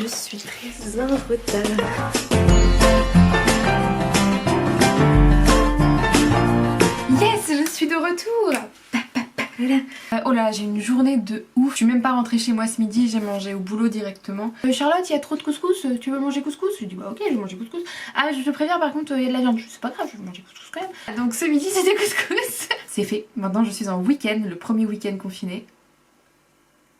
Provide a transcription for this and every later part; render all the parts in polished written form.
Je suis très en retard. Yes, je suis de retour. Oh là, j'ai une journée de ouf. Je suis même pas rentrée chez moi ce midi, j'ai mangé au boulot directement. Charlotte, il y a trop de couscous, tu veux manger couscous? Je dis bah ok, je vais manger couscous. Ah, je te préviens, par contre, il y a de la viande. C'est pas grave, je vais manger couscous quand même. Donc ce midi, c'était couscous. C'est fait. Maintenant, je suis en week-end, le premier week-end confiné.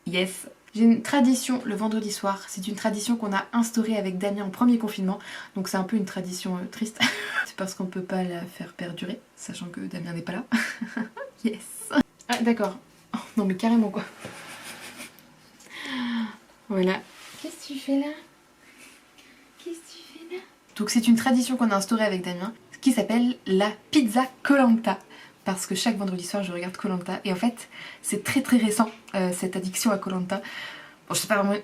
Yes. J'ai une tradition le vendredi soir, c'est une tradition qu'on a instaurée avec Damien en premier confinement, donc c'est un peu une tradition triste. C'est parce qu'on peut pas la faire perdurer, sachant que Damien n'est pas là. Yes. Ah d'accord. Oh, non mais carrément quoi. Voilà. Qu'est-ce que tu fais là? Qu'est-ce que tu fais là? Donc c'est une tradition qu'on a instaurée avec Damien, qui s'appelle la pizza Koh-Lanta. Parce que chaque vendredi soir je regarde Koh-Lanta et en fait c'est très récent cette addiction à Koh-Lanta. Bon je sais pas vraiment,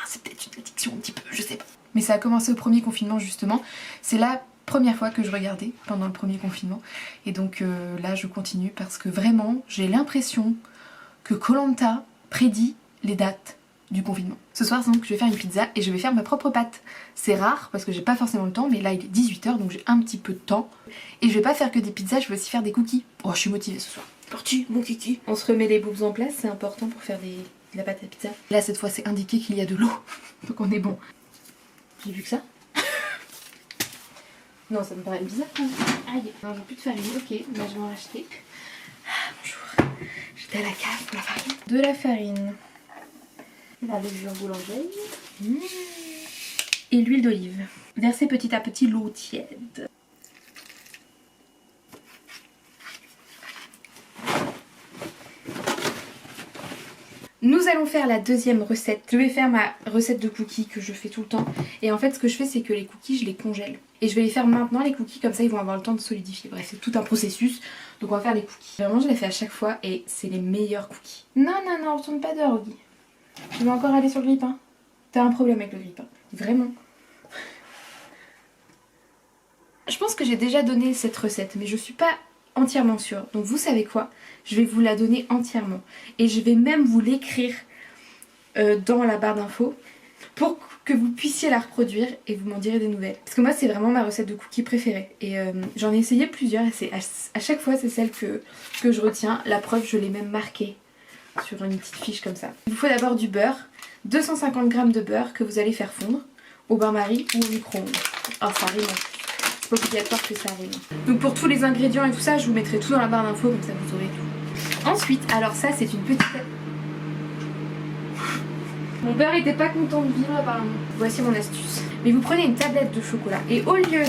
c'est peut-être une addiction un petit peu, je sais pas. Mais ça a commencé au premier confinement justement, c'est la première fois que je regardais pendant le premier confinement et donc là je continue parce que vraiment j'ai l'impression que Koh-Lanta prédit les dates du confinement. Ce soir donc je vais faire une pizza et je vais faire ma propre pâte. C'est rare parce que j'ai pas forcément le temps, mais là il est 18 h donc j'ai un petit peu de temps. Et je vais pas faire que des pizzas, je vais aussi faire des cookies. Oh je suis motivée ce soir. Parti mon kiki. On se remet les boobs en place, c'est important pour faire de la pâte à pizza. Là cette fois c'est indiqué qu'il y a de l'eau, donc on est bon. J'ai vu que ça. Non ça me paraît bizarre quand même. Aïe, non j'ai plus de farine, ok, bah je vais en racheter. Ah, bonjour, j'étais à la cave pour la farine. De la farine. La levure boulangerie. Et l'huile d'olive. Versez petit à petit l'eau tiède. Nous allons faire la deuxième recette. Je vais faire ma recette de cookies que je fais tout le temps. Et en fait ce que je fais c'est que les cookies je les congèle. Et je vais les faire maintenant les cookies, comme ça ils vont avoir le temps de solidifier. Bref c'est tout un processus. Donc on va faire les cookies. Vraiment je les fais à chaque fois et c'est les meilleurs cookies. Non non non, retourne pas dehors Oggy. Tu vas encore aller sur le grille-pain? T'as un problème avec le grille-pain. Vraiment. Je pense que j'ai déjà donné cette recette mais je suis pas entièrement sûre. Donc vous savez quoi? Je vais vous la donner entièrement. Et je vais même vous l'écrire dans la barre d'infos pour que vous puissiez la reproduire et vous m'en direz des nouvelles. Parce que moi c'est vraiment ma recette de cookies préférée. Et j'en ai essayé plusieurs et c'est à chaque fois c'est celle que je retiens. La preuve je l'ai même marquée sur une petite fiche comme ça. Il vous faut d'abord du beurre. 250 g de beurre que vous allez faire fondre au bain-marie ou au micro-ondes. Oh ça rime. C'est pas obligatoire que ça rime. Donc pour tous les ingrédients et tout ça, je vous mettrai tout dans la barre d'infos comme ça vous aurez tout. Ensuite, alors ça c'est une petite... Mon beurre était pas content de vivre apparemment. Voici mon astuce. Mais vous prenez une tablette de chocolat et au lieu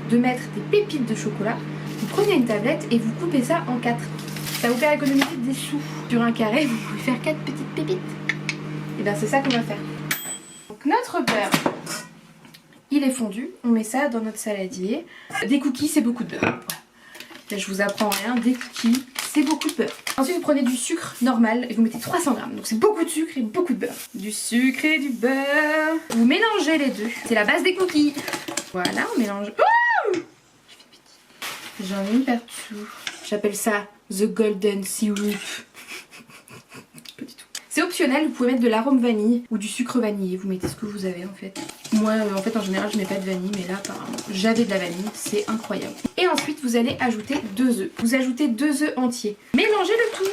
de mettre des pépites de chocolat, vous prenez une tablette et vous coupez ça en 4. Ça vous fait économiser des sous. Sur un carré, vous pouvez faire 4 petites pépites. Et bien c'est ça qu'on va faire. Donc notre beurre, il est fondu. On met ça dans notre saladier. Des cookies, c'est beaucoup de beurre. Là, je vous apprends rien. Des cookies, c'est beaucoup de beurre. Ensuite, vous prenez du sucre normal et vous mettez 300 g. Donc c'est beaucoup de sucre et beaucoup de beurre. Du sucre et du beurre. Vous mélangez les deux. C'est la base des cookies. Voilà, on mélange. Oh, j'en ai mis partout. J'appelle ça The Golden Syrup. Pas du tout. C'est optionnel, vous pouvez mettre de l'arôme vanille ou du sucre vanillé. Vous mettez ce que vous avez en fait. Moi en fait en général je mets pas de vanille, mais là apparemment j'avais de la vanille, c'est incroyable. Et ensuite vous allez ajouter 2 œufs. Vous ajoutez 2 œufs entiers. Mélangez le tout.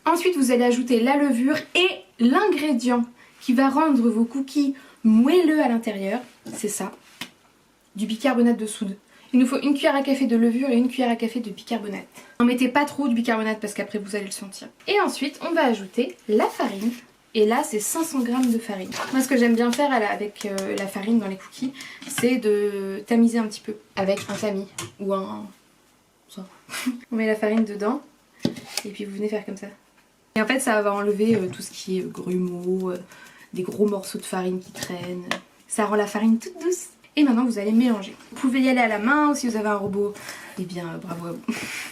Ensuite vous allez ajouter la levure et l'ingrédient qui va rendre vos cookies moelleux à l'intérieur. C'est ça. Du bicarbonate de soude. Il nous faut une cuillère à café de levure et une cuillère à café de bicarbonate. N'en mettez pas trop de bicarbonate parce qu'après vous allez le sentir. Et ensuite on va ajouter la farine. Et là c'est 500 g de farine. Moi ce que j'aime bien faire avec la farine dans les cookies, c'est de tamiser un petit peu avec un tamis ou un... ça. On met la farine dedans et puis vous venez faire comme ça. Et en fait ça va enlever tout ce qui est grumeaux, des gros morceaux de farine qui traînent. Ça rend la farine toute douce. Et maintenant vous allez mélanger. Vous pouvez y aller à la main ou si vous avez un robot, eh bien bravo à vous.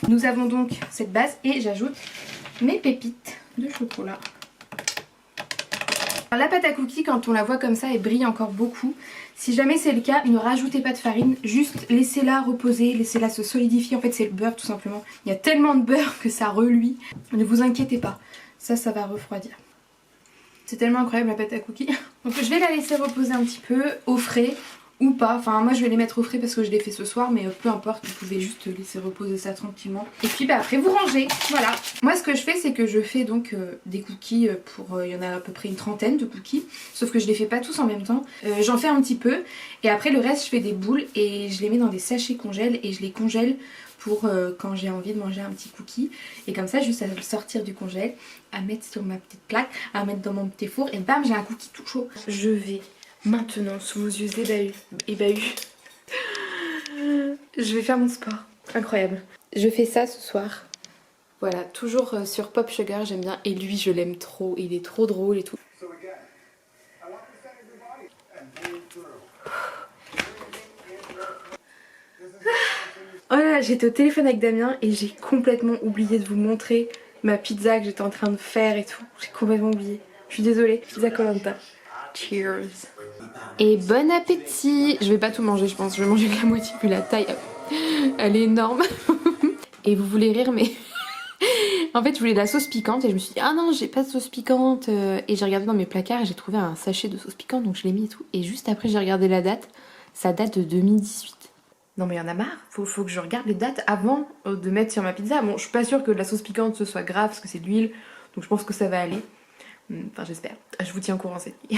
Nous avons donc cette base et j'ajoute mes pépites de chocolat. Alors, la pâte à cookies quand on la voit comme ça elle brille encore beaucoup. Si jamais c'est le cas, ne rajoutez pas de farine, juste laissez-la reposer, laissez-la se solidifier. En fait c'est le beurre tout simplement. Il y a tellement de beurre que ça reluit. Ne vous inquiétez pas, ça va refroidir. C'est tellement incroyable la pâte à cookies. Donc je vais la laisser reposer un petit peu au frais ou pas. Enfin moi je vais les mettre au frais parce que je l'ai fait ce soir, mais peu importe, vous pouvez juste laisser reposer ça tranquillement. Et puis bah après vous rangez, voilà. Moi ce que je fais c'est que je fais donc des cookies pour, il y en a à peu près une trentaine de cookies. Sauf que je les fais pas tous en même temps. J'en fais un petit peu et après le reste je fais des boules et je les mets dans des sachets congèle et je les congèle pour quand j'ai envie de manger un petit cookie. Et comme ça juste à le sortir du congèle, à mettre sur ma petite plaque, à mettre dans mon petit four et bam j'ai un cookie tout chaud. Je vais maintenant sous vos yeux ébahus, je vais faire mon sport. Incroyable. Je fais ça ce soir. Voilà, toujours sur Pop Sugar, j'aime bien. Et lui je l'aime trop, il est trop drôle et tout. Oh là là, j'étais au téléphone avec Damien et j'ai complètement oublié de vous montrer ma pizza que j'étais en train de faire et tout. J'ai complètement oublié. Je suis désolée. Pizza Koh-Lanta. Cheers. Et bon appétit. Je vais pas tout manger je pense, je vais manger que la moitié vu la taille. Elle est énorme. Et vous voulez rire mais... En fait je voulais de la sauce piquante et je me suis dit ah non j'ai pas de sauce piquante et j'ai regardé dans mes placards et j'ai trouvé un sachet de sauce piquante donc je l'ai mis et tout. Et juste après j'ai regardé la date, ça date de 2018. Non mais il y en a marre, faut que je regarde les dates avant de mettre sur ma pizza. Bon je suis pas sûre que la sauce piquante ce soit grave parce que c'est de l'huile, donc je pense que ça va aller. Enfin j'espère. Je vous tiens au courant cette nuit.